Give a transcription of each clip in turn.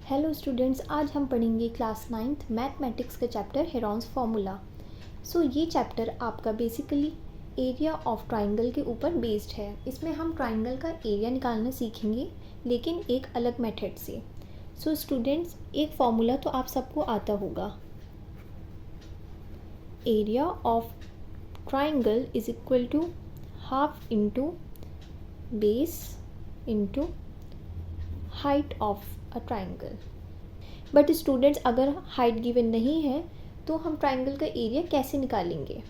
Hello students, आज हम पढ़ेंगे क्लास 9th मैथमेटिक्स का चैप्टर हेरॉन्स फार्मूला। ये चैप्टर आपका बेसिकली एरिया ऑफ ट्राइंगल के ऊपर बेस्ड है। इसमें हम ट्राइंगल का एरिया निकालना सीखेंगे, लेकिन एक अलग मेथड से। स्टूडेंट्स, एक फार्मूला तो आप सबको आता होगा, area of triangle is equal to half into base into height of a triangle. But students, अगर हाइट गिवन नहीं है तो हम ट्राइंगल का एरिया कैसे निकालेंगे?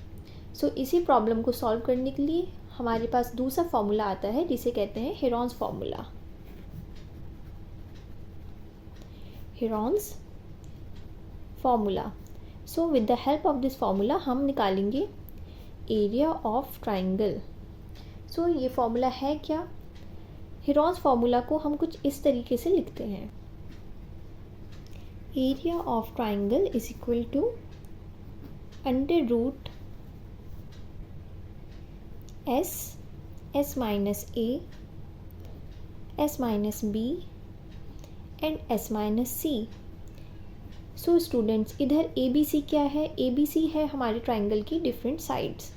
इसी प्रॉब्लम को सॉल्व करने के लिए हमारे पास दूसरा फॉर्मूला आता है, जिसे कहते हैं Heron's formula. Heron's formula. With the help of this formula हम निकालेंगे एरिया ऑफ ट्राइंगल। ये फार्मूला है क्या? हेरॉन्स फार्मूला को हम कुछ इस तरीके से लिखते हैं, area of triangle is equal to under root s minus a, s minus b and s minus c. Students, इधर ए बी सी क्या है? ए बी सी है हमारे ट्राइंगल की डिफरेंट साइड्स।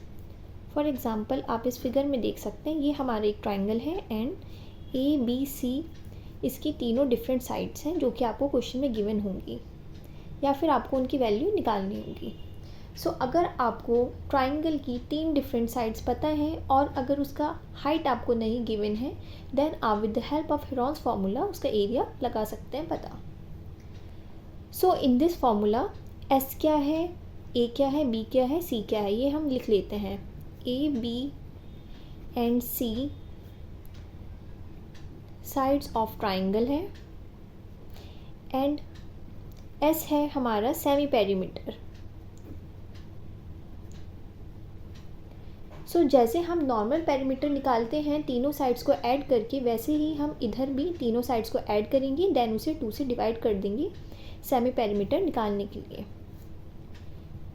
फॉर एग्जांपल आप इस फिगर में देख सकते हैं, ये हमारा एक ट्राइंगल है एंड ए बी सी इसकी तीनों डिफरेंट साइड्स हैं, जो कि आपको क्वेश्चन में गिवन होंगी या फिर आपको उनकी वैल्यू निकालनी होगी। अगर आपको ट्राइंगल की 3 डिफरेंट साइड्स पता है और अगर उसका हाइट आपको नहीं गिवन है, देन आप with the help of Heron's formula उसका एरिया लगा सकते हैं पता। इन दिस फार्मूला एस क्या है, ए क्या है, बी क्या है, सी क्या है, ये हम लिख लेते हैं। A b and c sides of triangle है एंड एस है हमारा सेमी पेरीमीटर। जैसे हम नॉर्मल पेरीमीटर निकालते हैं तीनों साइड्स को ऐड करके, वैसे ही हम इधर भी तीनों साइड्स को ऐड करेंगे, देन उसे 2 से डिवाइड कर देंगे सेमी पेरीमीटर निकालने के लिए।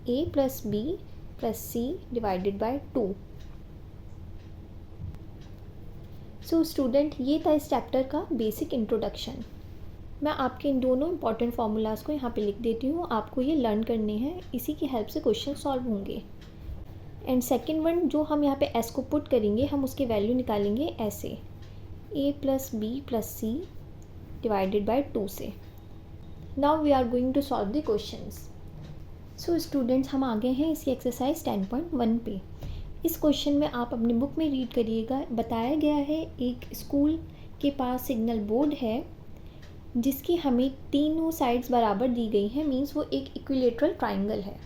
a plus b plus c divided by 2। Student, ये था इस चैप्टर का बेसिक इंट्रोडक्शन। मैं आपके इन दोनों इंपॉर्टेंट फार्मूलाज को यहाँ पे लिख देती हूँ, आपको ये लर्न करने हैं, इसी की हेल्प से क्वेश्चन सॉल्व होंगे। एंड सेकेंड वन जो हम यहाँ पे s को पुट करेंगे, हम उसकी वैल्यू निकालेंगे ऐसे, a plus b plus c divided by 2 से। Now we are going to solve the questions. Students, हम आ गए हैं इसकी एक्सरसाइज 10.1 पे। इस क्वेश्चन में आप अपनी बुक में रीड करिएगा। बताया गया है एक स्कूल के पास सिग्नल बोर्ड है जिसकी हमें तीनों साइड्स बराबर दी गई हैं, मीन्स वो एक इक्विलेटरल ट्राइंगल है।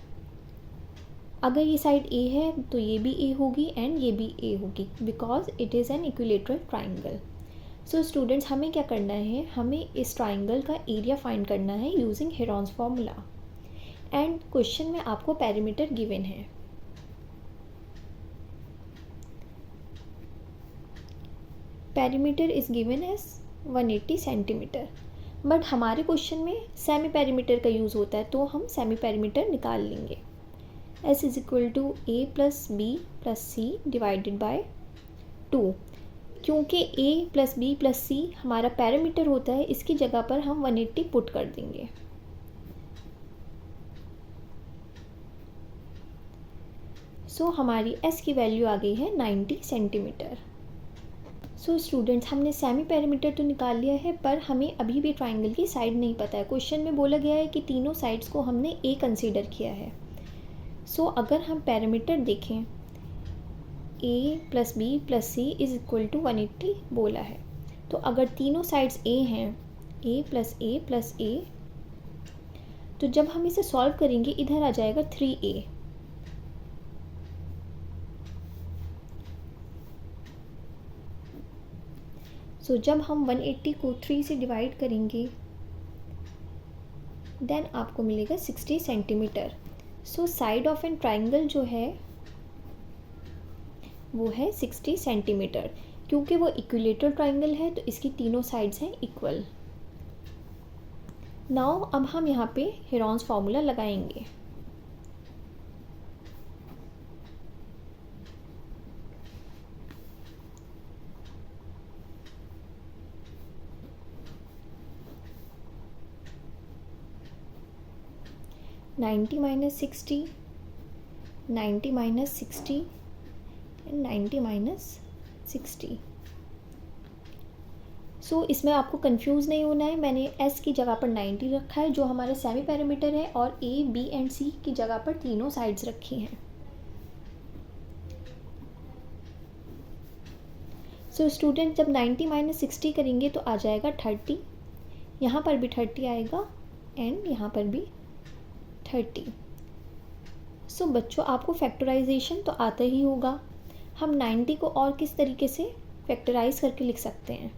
अगर ये साइड ए है तो ये भी ए होगी एंड ये भी ए होगी, because it is an equilateral triangle. Students, हमें क्या करना है, हमें इस ट्राइंगल का एरिया फाइंड करना है using Heron's formula. And question में आपको पेरीमीटर गिवन है। Perimeter is given as 180 centimetre, but हमारे क्वेश्चन में सेमी पेरीमीटर का यूज़ होता है, तो हम सेमी पेरीमीटर निकाल लेंगे। s is equal to a plus b plus c divided by 2। क्योंकि a plus b plus c हमारा पैरामीटर होता है, इसकी जगह पर हम 180 पुट कर देंगे। हमारी s की वैल्यू आ गई है 90 सेंटीमीटर। स्टूडेंट्स, हमने सेमी पेरीमीटर तो निकाल लिया है, पर हमें अभी भी ट्राइंगल की साइड नहीं पता है। क्वेश्चन में बोला गया है कि तीनों साइड्स को हमने a कंसीडर किया है। अगर हम पैरामीटर देखें, a plus b plus c is equal to 180 बोला है, तो अगर तीनों साइड्स a हैं, a प्लस a, तो जब हम इसे सॉल्व करेंगे इधर आ जाएगा 3a। जब हम 180 को 3 से डिवाइड करेंगे, देन आपको मिलेगा 60 centimetre. Side of an triangle जो है वो है 60 सेंटीमीटर। क्योंकि वो इक्विलेटरल ट्राइंगल है तो इसकी तीनों साइड्स हैं इक्वल। नाउ अब हम यहाँ पे हेरॉन्स फार्मूला लगाएंगे। 90 माइनस 60, 90 माइनस 60 एंड 90 माइनस 60। सो इसमें आपको कंफ्यूज नहीं होना है, मैंने एस की जगह पर 90 रखा है जो हमारे सेमी पैरामीटर है, और ए बी एंड सी की जगह पर तीनों साइड्स रखी हैं। सो स्टूडेंट जब 90 माइनस 60 करेंगे तो आ जाएगा 30, यहाँ पर भी 30 आएगा एंड यहाँ पर भी 30। सो बच्चों आपको फैक्टराइजेशन तो आता ही होगा। हम 90 को और किस तरीके से फैक्टराइज करके लिख सकते हैं?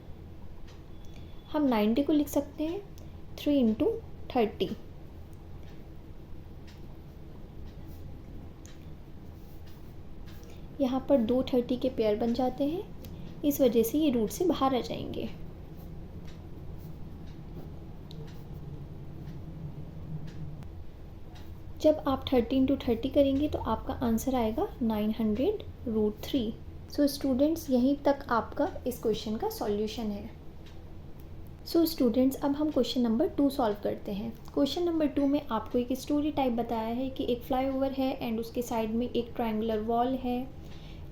हम 90 को लिख सकते हैं 3 इंटू 30। यहाँ पर दो 30 के पेयर बन जाते हैं, इस वजह से ये रूट से बाहर आ जाएंगे। जब आप 30 इंटू 30 करेंगे तो आपका आंसर आएगा 900√3। सो स्टूडेंट्स यहीं तक आपका इस क्वेश्चन का सॉल्यूशन है। सो स्टूडेंट्स अब हम क्वेश्चन नंबर 2 सॉल्व करते हैं। क्वेश्चन नंबर 2 में आपको एक स्टोरी टाइप बताया है कि एक फ्लाईओवर है एंड उसके साइड में एक ट्रायंगुलर वॉल है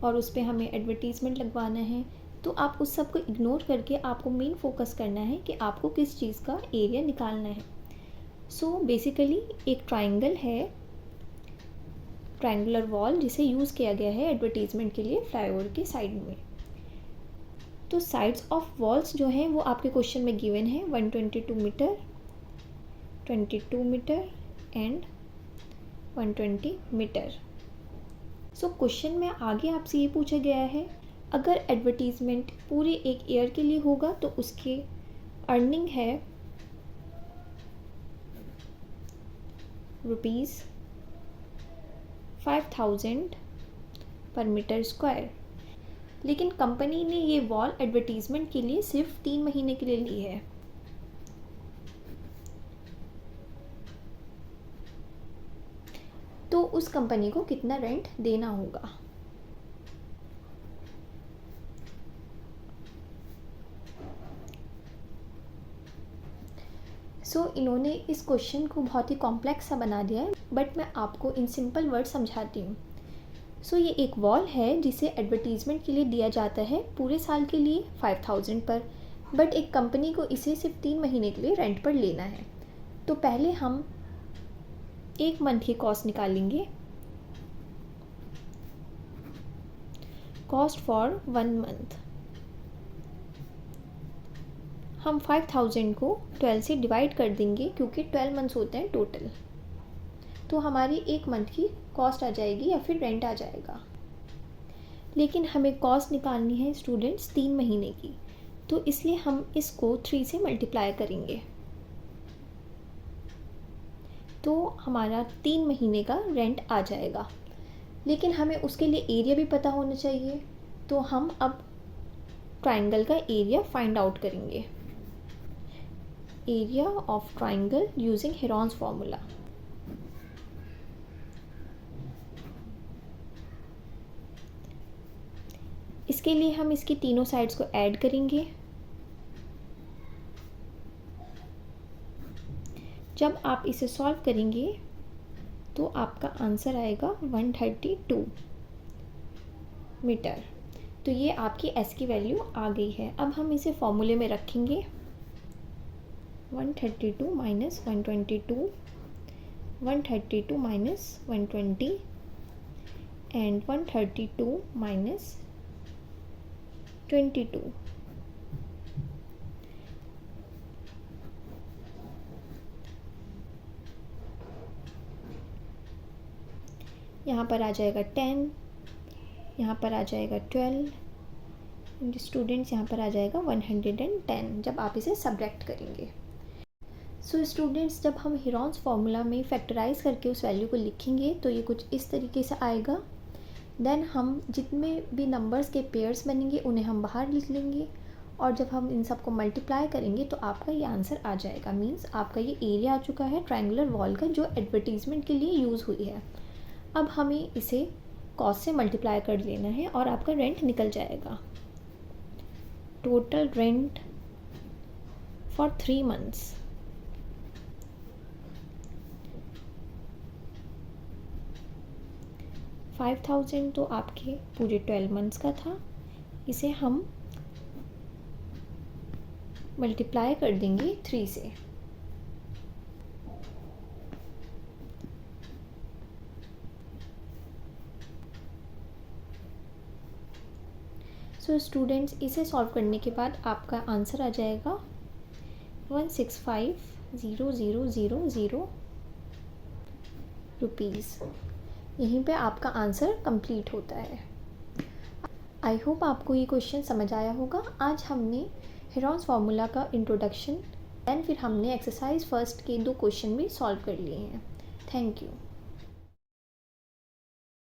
और उस पर हमें एडवर्टीज़मेंट लगवाना है। तो आप उस सब को इग्नोर करके आपको मेन फोकस करना है कि आपको किस चीज़ का एरिया निकालना है। सो बेसिकली एक ट्रायंगल है, ट्रायंगुलर वॉल जिसे यूज़ किया गया है एडवर्टीज़मेंट के लिए फ्लाईओवर के साइड में। तो साइड्स ऑफ वॉल्स जो हैं वो आपके क्वेश्चन में गिवन है 122 metre, 22 metre and 120 metre. So question में आगे आपसे ये पूछा गया है अगर एडवर्टीज़मेंट पूरे एक ईयर के लिए होगा तो उसकी अर्निंग है ₹5000 पर मीटर स्क्वायर, लेकिन कंपनी ने ये वॉल एडवर्टीज़मेंट के लिए सिर्फ 3 महीने के लिए ली है। तो उस कंपनी को कितना रेंट देना होगा? सो इन्होंने इस क्वेश्चन को बहुत ही कॉम्प्लेक्स सा बना दिया है, बट मैं आपको इन सिंपल वर्ड समझाती हूँ। सो ये एक वॉल है जिसे एडवर्टीज़मेंट के लिए दिया जाता है पूरे साल के लिए 5000 पर, बट एक कंपनी को इसे सिर्फ 3 महीने के लिए रेंट पर लेना है। तो पहले हम एक मंथ की कॉस्ट निकालेंगे, कॉस्ट फॉर 1 मंथ। हम 5000 को 12 से डिवाइड कर देंगे क्योंकि 12 मंथ्स होते हैं टोटल, तो हमारी एक मंथ की कॉस्ट आ जाएगी या फिर रेंट आ जाएगा। लेकिन हमें कॉस्ट निकालनी है स्टूडेंट्स 3 महीने की, तो इसलिए हम इसको 3 से मल्टीप्लाई करेंगे, तो हमारा 3 महीने का रेंट आ जाएगा। लेकिन हमें उसके लिए एरिया भी पता होना चाहिए, तो हम अब ट्रायंगल का एरिया फाइंड आउट करेंगे। Area of triangle using Heron's formula. इसके लिए हम इसकी तीनों साइड्स को ऐड करेंगे। जब आप इसे सॉल्व करेंगे तो आपका आंसर आएगा 132 मीटर। तो ये आपकी एस की वैल्यू आ गई है। अब हम इसे फॉर्मूले में रखेंगे। 132 माइनस 122, 132 माइनस 120 एंड 132 माइनस 22। यहाँ पर आ जाएगा 10, यहाँ पर आ जाएगा 12, स्टूडेंट्स यहाँ पर आ जाएगा 110 जब आप इसे सब्ट्रैक्ट करेंगे। सो स्टूडेंट्स जब हम हेरॉन्स फार्मूला में फैक्टराइज करके उस वैल्यू को लिखेंगे तो ये कुछ इस तरीके से आएगा। देन हम जितने भी नंबर्स के पेयर्स बनेंगे उन्हें हम बाहर लिख लेंगे, और जब हम इन सब को मल्टीप्लाई करेंगे तो आपका ये आंसर आ जाएगा। मीन्स आपका ये एरिया आ चुका है ट्रायंगुलर वॉल का जो एडवर्टीज़मेंट के लिए यूज़ हुई है। अब हमें इसे कॉस्ट से मल्टीप्लाई कर लेना है और आपका रेंट निकल जाएगा। टोटल रेंट फॉर 3 मंथ्स 5000 तो आपके पूरे 12 मंथ्स का था, इसे हम मल्टीप्लाई कर देंगे 3 से। सो स्टूडेंट्स, इसे सॉल्व करने के बाद आपका आंसर आ जाएगा 165,000 रुपीज़। यहीं पे आपका आंसर कंप्लीट होता है। आई होप आपको ये क्वेश्चन समझ आया होगा। आज हमने हेरॉन्स फार्मूला का इंट्रोडक्शन एंड फिर हमने एक्सरसाइज फर्स्ट के 2 क्वेश्चन भी सॉल्व कर लिए हैं। Thank you.